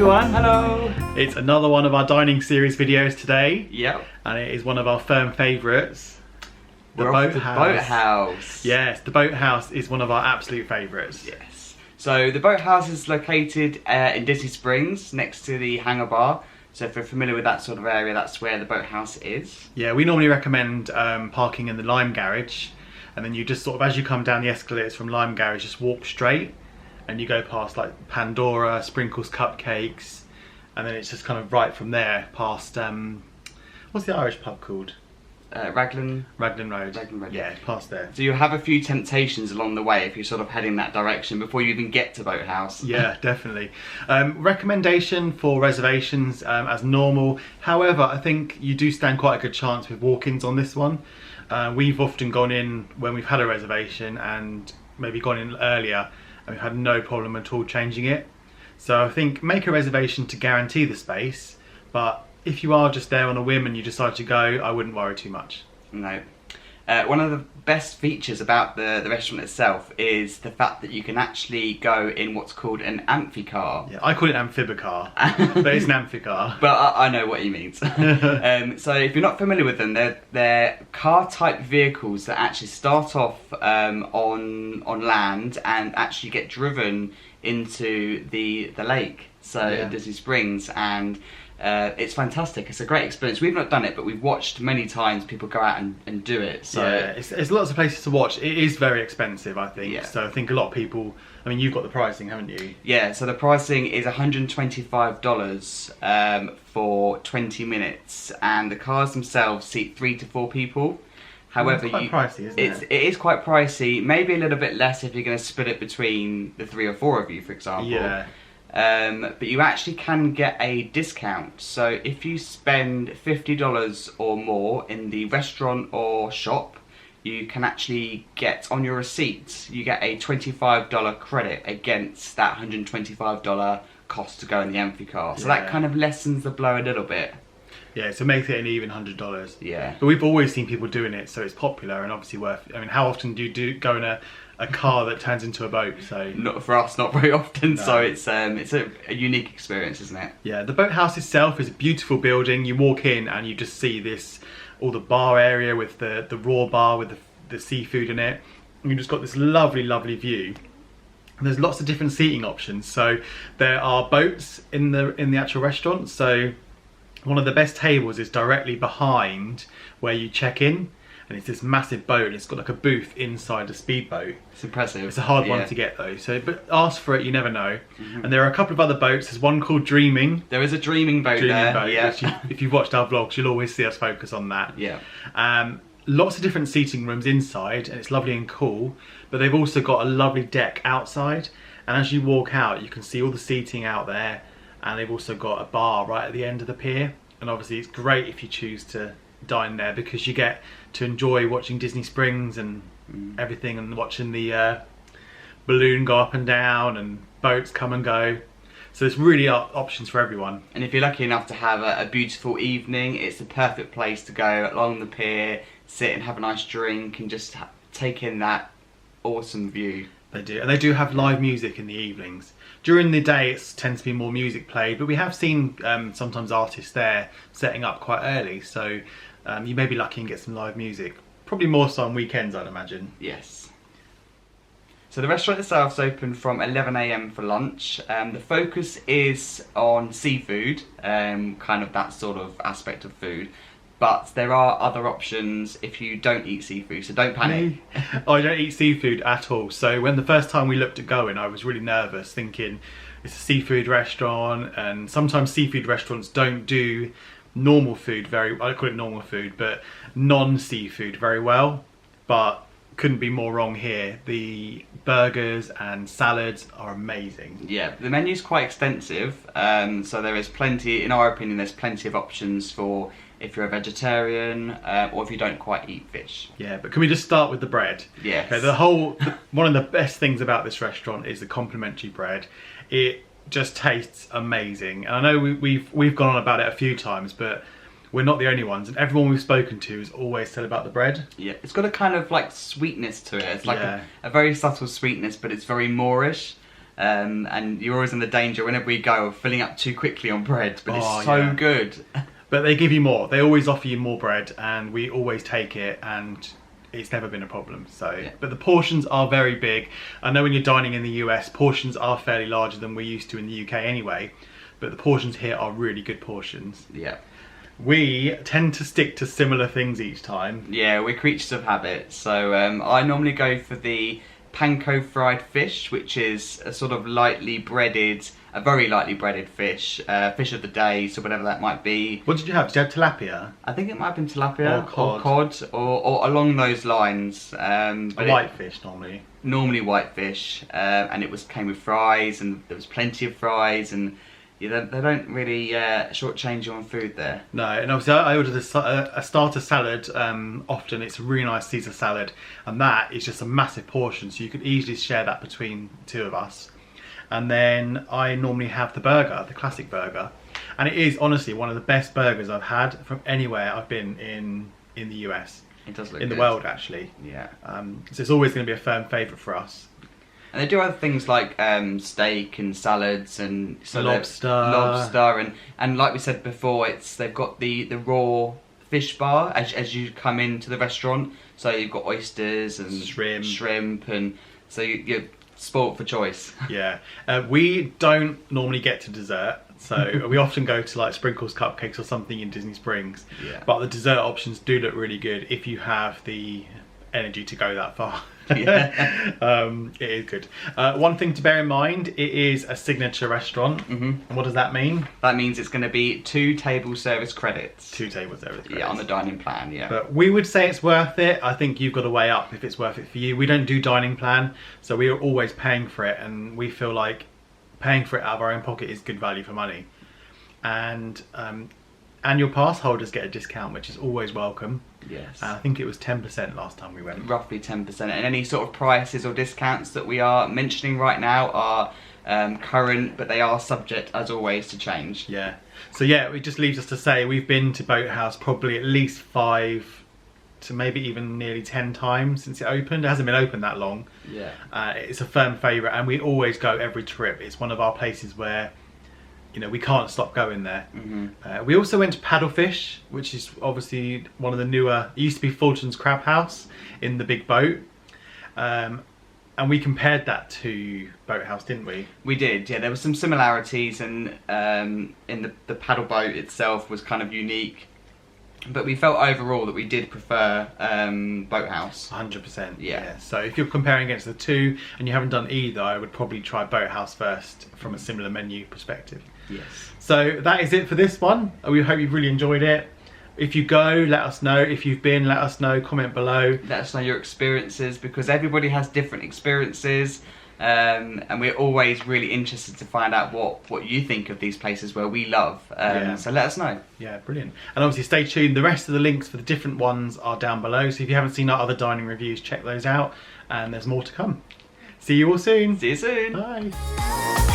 everyone. Hello. It's another one of our dining series videos today. Yep. And it is one of our firm favourites. The Boathouse. Boathouse. Yes, the Boathouse is one of our absolute favourites. Yes. So the Boathouse is located in Disney Springs, next to the Hangar Bar. So if you're familiar with that sort of area, that's where the Boathouse is. Yeah, we normally recommend parking in the Lime Garage, and then you just sort of, as you come down the escalators from Lime Garage, just walk straight, and you go past like Pandora, Sprinkles Cupcakes, and then it's just kind of right from there past, what's the Irish pub called? Raglan Road. Raglan Road. Yeah, past there. So you'll have a few temptations along the way if you're sort of heading that direction before you even get to Boathouse. Yeah, definitely. Recommendation for reservations as normal. However, I think you do stand quite a good chance with walk-ins on this one. We've often gone in when we've had a reservation and maybe gone in earlier and we've had no problem at all changing it. So I think make a reservation to guarantee the space, but if you are just there on a whim and you decide to go, I wouldn't worry too much. No. One of the best features about the restaurant itself is the fact that you can actually go in what's called an amphicar. Yeah, I call it amphibicar, but it's an amphicar. But I know what he means. So if you're not familiar with them, they're car-type vehicles that actually start off on land and actually get driven into the lake. So Yeah. Disney Springs, and it's fantastic. It's a great experience. We've not done it, but we've watched many times people go out and do it. So yeah, it's lots of places to watch. It is very expensive, I think. Yeah. So I think a lot of people, I mean, you've got the pricing, haven't you? yeah, so the pricing is $125 for 20 minutes, and the cars themselves seat 3 to 4 people. However, It's quite pricey, isn't it? It is quite pricey. Maybe a little bit less if you're going to split it between the 3 or 4 of you, for example. Yeah. But you actually can get a discount. So if you spend $50 or more in the restaurant or shop, you can actually get on your receipt, you get a $25 credit against that $125 cost to go in the amphicar. So that Yeah. kind of lessens the blow a little bit. Yeah, so make it an even $100. Yeah. But we've always seen people doing it, so it's popular and obviously worth. I mean, how often do you go in a car that turns into a boat? So Not for us, not very often. No. So it's a unique experience, isn't it? yeah, the Boathouse itself is a beautiful building. You walk in and you just see all the bar area with the raw bar with the seafood in it. And you've just got this lovely, lovely view. And there's lots of different seating options. So there are boats in the actual restaurant. So one of the best tables is directly behind where you check in, and it's this massive boat and it's got like a booth inside a speedboat. It's impressive. It's a hard one to get though, so but ask for it, you never know. And there are a couple of other boats. There's one called Dreaming. There is a dreaming boat there. Yeah. Which if you've watched our vlogs, you'll always see us focus on that. Yeah. Lots of different seating rooms inside, and it's lovely and cool. But they've also got a lovely deck outside, and as you walk out, you can see all the seating out there. And they've also got a bar right at the end of the pier. And obviously it's great if you choose to dine there because you get to enjoy watching Disney Springs and everything, and watching the balloon go up and down and boats come and go. So there's really options for everyone. And if you're lucky enough to have a beautiful evening, it's the perfect place to go along the pier, sit and have a nice drink and just take in that awesome view. They do, and they do have live music in the evenings. During the day it tends to be more music played, but we have seen sometimes artists there setting up quite early, so you may be lucky and get some live music. Probably more so on weekends, I'd imagine. Yes. So the restaurant itself is open from 11 AM for lunch. The focus is on seafood, kind of that sort of aspect of food. But there are other options if you don't eat seafood, so don't panic. I don't eat seafood at all. So when the first time we looked at going, I was really nervous, thinking it's a seafood restaurant, and sometimes seafood restaurants don't do normal food I call it normal food, but non-seafood very well. But couldn't be more wrong here. The burgers and salads are amazing. Yeah, the menu's quite extensive, so there is plenty, in our opinion, there's plenty of options for if you're a vegetarian or if you don't quite eat fish. Yeah, but can we just start with the bread? Yes. Okay, one of the best things about this restaurant is the complimentary bread. It just tastes amazing. And I know we've gone on about it a few times, but we're not the only ones, and everyone we've spoken to has always said about the bread. Yeah, it's got a kind of like sweetness to it. It's like Yeah. a very subtle sweetness, but it's very Moorish. and you're always in the danger whenever we go of filling up too quickly on bread, but Oh, it's so yeah. good. But they give you more. They always offer you more bread, and we always take it, and it's never been a problem. So, Yeah. but the portions are very big. I know when you're dining in the US, portions are fairly larger than we're used to in the UK anyway, but the portions here are really good portions. Yeah. We tend to stick to similar things each time. Yeah, we're creatures of habit. So I normally go for the panko fried fish, which is a sort of a very lightly breaded fish, fish of the day, so whatever that might be. What did you have? Did you have tilapia? I think it might have been tilapia Or cod. or along those lines. A whitefish normally. Normally whitefish, and came with fries, and there was plenty of fries, and yeah, they don't really shortchange you on food there. No, and obviously I ordered a starter salad. Often it's a really nice Caesar salad, and that is just a massive portion, so you could easily share that between the two of us. And then I normally have the burger, the classic burger, and it is honestly one of the best burgers I've had from anywhere I've been in the US. It does look in good. the world actually. Yeah. So it's always going to be a firm favourite for us. And they do other things like steak and salads and Lobster. and like we said before, they've got the raw fish bar as you come into the restaurant. So you've got oysters and shrimp, and so you're spoilt for choice. Yeah, we don't normally get to dessert, so we often go to like Sprinkles cupcakes or something in Disney Springs. Yeah. But the dessert options do look really good if you have the energy to go that far. Yeah. It is good. One thing to bear in mind, it is a signature restaurant. And what does that mean? That means it's going to be 2 table service credits. 2 table service credits. Yeah, on the dining plan, yeah. But we would say it's worth it. I think you've got to weigh up if it's worth it for you. We don't do dining plan, so we are always paying for it, and we feel like paying for it out of our own pocket is good value for money. And annual pass holders get a discount, which is always welcome. Yes. I think it was 10% last time we went. Roughly 10%. And any sort of prices or discounts that we are mentioning right now are current, but they are subject, as always, to change. Yeah. So yeah, it just leaves us to say we've been to Boathouse probably at least 5 to maybe even nearly 10 times since it opened. It hasn't been open that long. Yeah. It's a firm favourite, and we always go every trip. It's one of our places where, you know, we can't stop going there. We also went to Paddlefish, which is obviously one of the newer. It used to be Fulton's Crab House in the big boat, and we compared that to Boathouse, didn't we? We did, yeah. There were some similarities, and in the paddle boat itself was kind of unique, but we felt overall that we did prefer Boathouse. 100%. Yeah. So if you're comparing against the two and you haven't done either, I would probably try Boathouse first from a similar menu perspective. Yes. So that is it for this one. We hope you've really enjoyed it. If you go, let us know. If you've been, let us know. Comment below. Let us know your experiences, because everybody has different experiences, and we're always really interested to find out what you think of these places where we love. So let us know. Yeah, brilliant. And obviously stay tuned. The rest of the links for the different ones are down below. So if you haven't seen our other dining reviews, check those out. And there's more to come. See you all soon. See you soon. Bye.